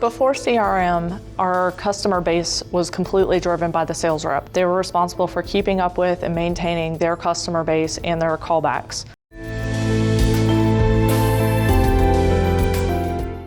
Before CRM, our customer base was completely driven by the sales rep. They were responsible for keeping up with and maintaining their customer base and their callbacks.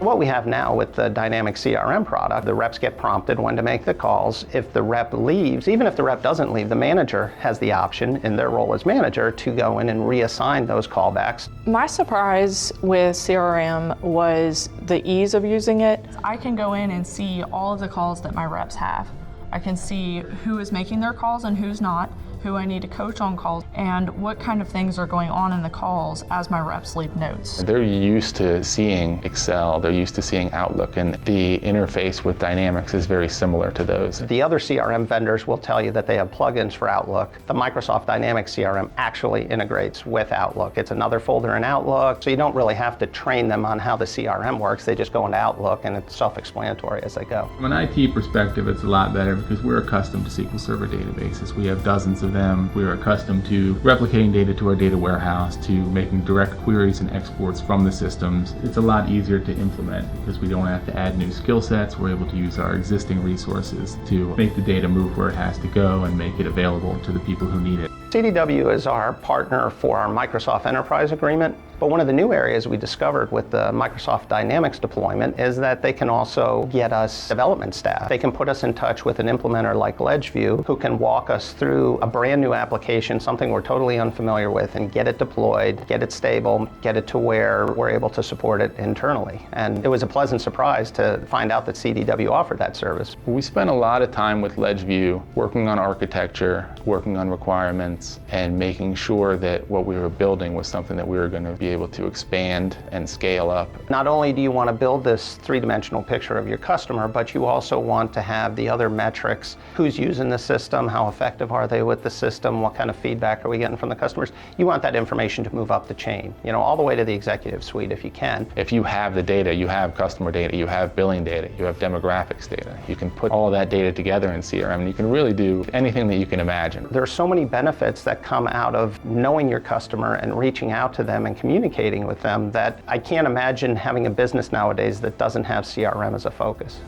What we have now with the Dynamics CRM product, the reps get prompted when to make the calls. If the rep leaves, even if the rep doesn't leave, the manager has the option in their role as manager to go in and reassign those callbacks. My surprise with CRM was the ease of using it. I can go in and see all of the calls that my reps have. I can see who is making their calls and who's not, who I need to coach on calls, and what kind of things are going on in the calls as my reps leave notes. They're used to seeing Excel, they're used to seeing Outlook, and the interface with Dynamics is very similar to those. The other CRM vendors will tell you that they have plugins for Outlook. The Microsoft Dynamics CRM actually integrates with Outlook. It's another folder in Outlook, so you don't really have to train them on how the CRM works. They just go into Outlook and it's self-explanatory as they go. From an IT perspective, it's a lot better because we're accustomed to SQL Server databases. We have dozens of them. We're accustomed to replicating data to our data warehouse, to making direct queries and exports from the systems. It's a lot easier to implement because we don't have to add new skill sets. We're able to use our existing resources to make the data move where it has to go and make it available to the people who need it. CDW is our partner for our Microsoft Enterprise Agreement, but one of the new areas we discovered with the Microsoft Dynamics deployment is that they can also get us development staff. They can put us in touch with an implementer like Ledgeview who can walk us through a brand new application, something we're totally unfamiliar with, and get it deployed, get it stable, get it to where we're able to support it internally. And it was a pleasant surprise to find out that CDW offered that service. We spent a lot of time with Ledgeview working on architecture, working on requirements, and making sure that what we were building was something that we were going to be able to expand and scale up. Not only do you want to build this three-dimensional picture of your customer, but you also want to have the other metrics. Who's using the system? How effective are they with the system? What kind of feedback are we getting from the customers? You want that information to move up the chain, all the way to the executive suite if you can. If you have the data, you have customer data, you have billing data, you have demographics data. You can put all that data together in CRM and you can really do anything that you can imagine. There are so many benefits that come out of knowing your customer and reaching out to them and communicating with them that I can't imagine having a business nowadays that doesn't have CRM as a focus.